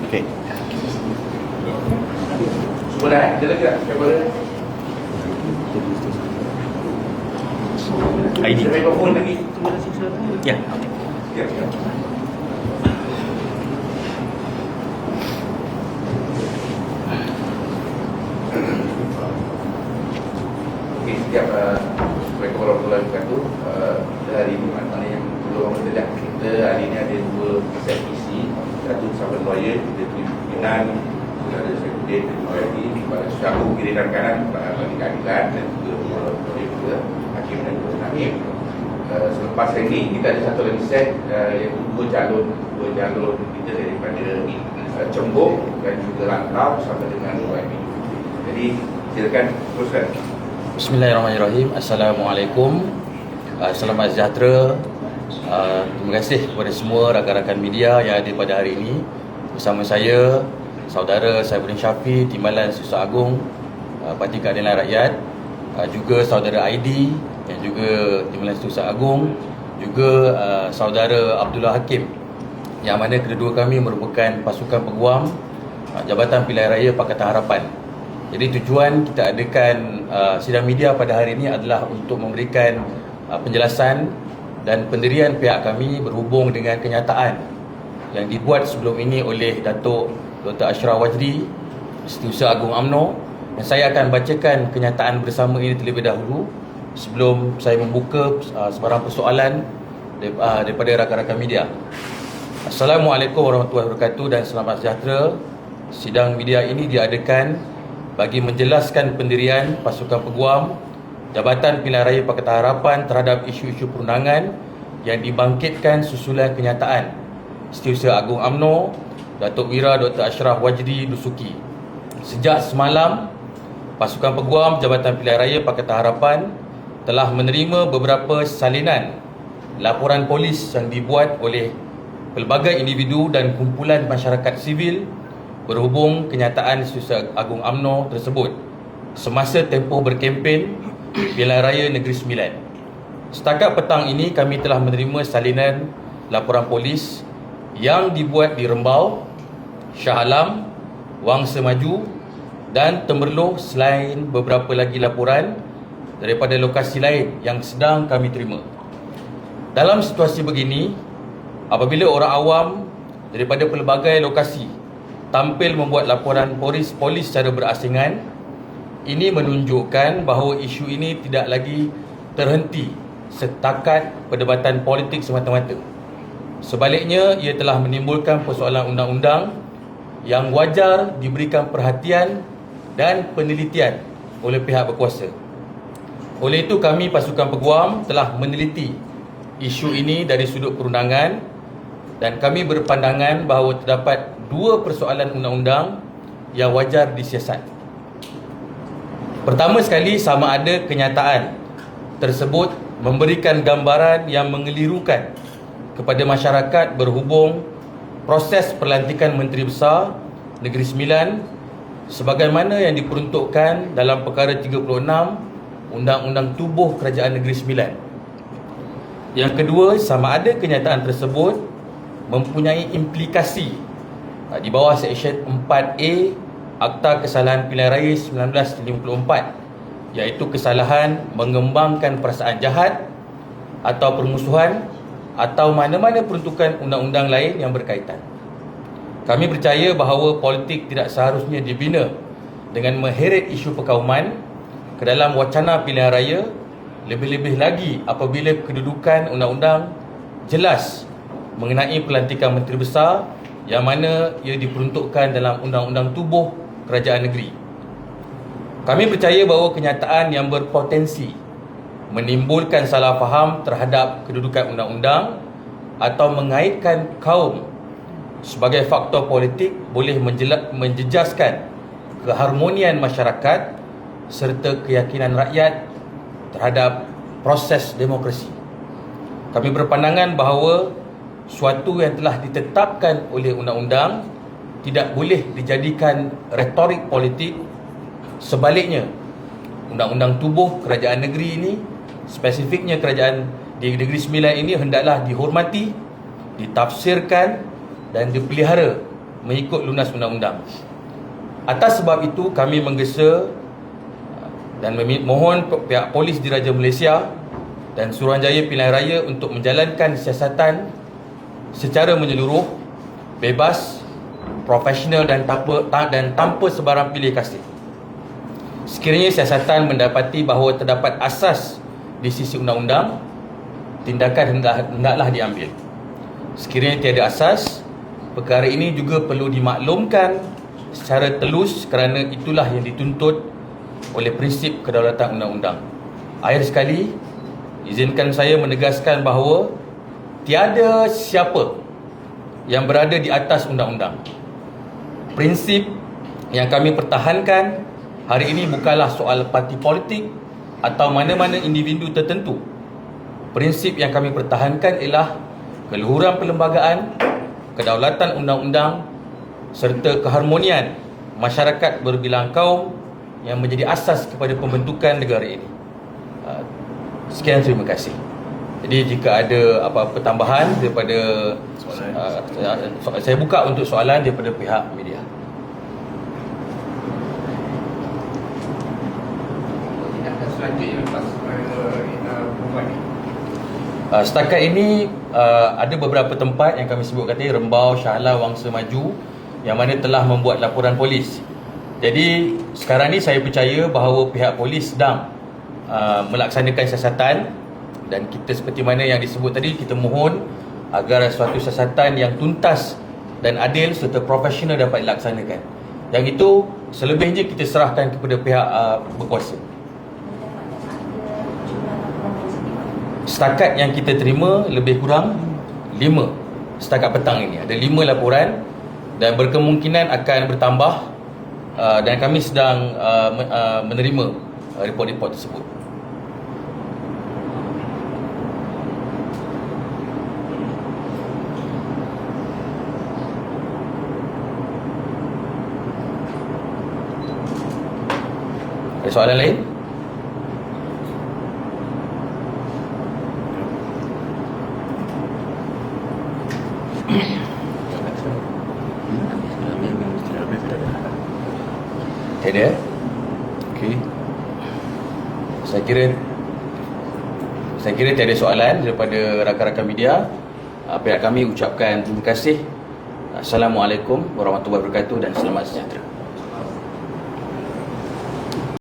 Okey. Semua dah, ada lagi tak? Kamera? ID. Saya mikrofon lagi. Ya. Siap, siap. Okey, setiap Assalamualaikum warahmatullahi wabarakatuh. Hari ini mana yang belum orang terlihat kita, hari ini ada dua set isi. Satu bersama lawyer, kita pimpinan, ada Sekudir lagi kepada Syahrul kiri dan kanan, bagi keadilan dan juga juga hakim dan juga hakim. Selepas ini kita ada satu lagi set iaitu dua jalur kita daripada Cembuk dan juga Lantau sampai dengan YB. Jadi silakan teruskan. Bismillahirrahmanirrahim. Assalamualaikum. Selamat sejahtera. Terima kasih kepada semua rakan-rakan media yang ada pada hari ini. Bersama saya, saudara Saifuddin Syafi, Timbalan Susah Agung, Parti Keadilan Rakyat, juga saudara ID yang juga Timbalan Susah Agung, juga saudara Abdullah Hakim, yang mana kedua kami merupakan pasukan peguam Jabatan Pilihan Raya Pakatan Harapan. Jadi tujuan kita adakan sidang media pada hari ini adalah untuk memberikan penjelasan dan pendirian pihak kami berhubung dengan kenyataan yang dibuat sebelum ini oleh Datuk Dr. Ashraf Wajdi, Setiausaha Agung UMNO, dan saya akan bacakan kenyataan bersama ini terlebih dahulu sebelum saya membuka sebarang persoalan daripada rakan-rakan media. Assalamualaikum warahmatullahi wabarakatuh dan selamat sejahtera. Sidang media ini diadakan bagi menjelaskan pendirian pasukan peguam Jabatan Pilihan Raya Pakatan Harapan terhadap isu-isu perundangan yang dibangkitkan susulan kenyataan Setiausaha Agung UMNO Datuk Wira Dr. Ashraf Wajdi Dusuki. Sejak semalam, pasukan peguam Jabatan Pilihan Raya Pakatan Harapan telah menerima beberapa salinan laporan polis yang dibuat oleh pelbagai individu dan kumpulan masyarakat sivil berhubung kenyataan Setiausaha Agung UMNO tersebut semasa tempoh berkempen Pilihan Raya Negeri Sembilan. Setakat petang ini kami telah menerima salinan laporan polis yang dibuat di Rembau, Shah Alam, Wang Semaju dan Temerloh, selain beberapa lagi laporan daripada lokasi lain yang sedang kami terima. Dalam situasi begini, apabila orang awam daripada pelbagai lokasi tampil membuat laporan polis secara berasingan, ini menunjukkan bahawa isu ini tidak lagi terhenti setakat perdebatan politik semata-mata. Sebaliknya, ia telah menimbulkan persoalan undang-undang yang wajar diberikan perhatian dan penelitian oleh pihak berkuasa. Oleh itu, kami pasukan peguam telah meneliti isu ini dari sudut perundangan dan kami berpandangan bahawa terdapat dua persoalan undang-undang yang wajar disiasat. Pertama sekali, sama ada kenyataan tersebut memberikan gambaran yang mengelirukan kepada masyarakat berhubung proses pelantikan Menteri Besar Negeri Sembilan sebagaimana yang diperuntukkan dalam perkara 36 Undang-Undang Tubuh Kerajaan Negeri Sembilan. Yang kedua, sama ada kenyataan tersebut mempunyai implikasi di bawah Seksyen 4A Akta Kesalahan Pilihan Raya 1954, iaitu kesalahan mengembangkan perasaan jahat atau permusuhan atau mana-mana peruntukan undang-undang lain yang berkaitan. Kami percaya bahawa politik tidak seharusnya dibina dengan mengheret isu perkauman ke dalam wacana pilihan raya, lebih-lebih lagi apabila kedudukan undang-undang jelas mengenai pelantikan Menteri Besar yang mana ia diperuntukkan dalam Undang-Undang Tubuh Kerajaan Negeri. Kami percaya bahawa kenyataan yang berpotensi menimbulkan salah faham terhadap kedudukan undang-undang atau mengaitkan kaum sebagai faktor politik boleh menjejaskan keharmonian masyarakat serta keyakinan rakyat terhadap proses demokrasi. Kami berpandangan bahawa suatu yang telah ditetapkan oleh undang-undang tidak boleh dijadikan retorik politik. Sebaliknya, Undang-Undang Tubuh Kerajaan Negeri ini, spesifiknya kerajaan di Negeri Sembilan ini, hendaklah dihormati, ditafsirkan dan dipelihara mengikut lunas undang-undang. Atas sebab itu kami menggesa dan mohon pihak polis Diraja Malaysia dan Suruhanjaya Pilihan Raya untuk menjalankan siasatan secara menyeluruh, bebas, profesional dan tanpa sebarang pilih kasih. Sekiranya siasatan mendapati bahawa terdapat asas di sisi undang-undang, tindakan hendaklah diambil. Sekiranya tiada asas, perkara ini juga perlu dimaklumkan secara telus kerana itulah yang dituntut oleh prinsip kedaulatan undang-undang. Akhir sekali, izinkan saya menegaskan bahawa tiada siapa yang berada di atas undang-undang. Prinsip yang kami pertahankan hari ini bukanlah soal parti politik atau mana-mana individu tertentu. Prinsip yang kami pertahankan ialah keluhuran perlembagaan, kedaulatan undang-undang serta keharmonian masyarakat berbilang kaum yang menjadi asas kepada pembentukan negara ini. Sekian, terima kasih. Jadi jika ada apa-apa tambahan daripada saya buka untuk soalan daripada pihak media. Setakat ini ada beberapa tempat yang kami sebut tadi, Rembau, Shah Alam, Wangsa Maju, yang mana telah membuat laporan polis. Jadi sekarang ni saya percaya bahawa pihak polis sedang melaksanakan siasatan, dan kita seperti mana yang disebut tadi, kita mohon agar suatu siasatan yang tuntas dan adil serta profesional dapat dilaksanakan. Yang itu selebihnya kita serahkan kepada pihak berkuasa. Setakat yang kita terima lebih kurang 5 setakat petang ini. Ada 5 laporan dan berkemungkinan akan bertambah, dan kami sedang menerima report-report tersebut. Ada soalan lain? Ada? Okey. Saya kira tiada soalan daripada rakan-rakan media. Pihak kami ucapkan terima kasih. Assalamualaikum warahmatullahi wabarakatuh dan selamat sejahtera.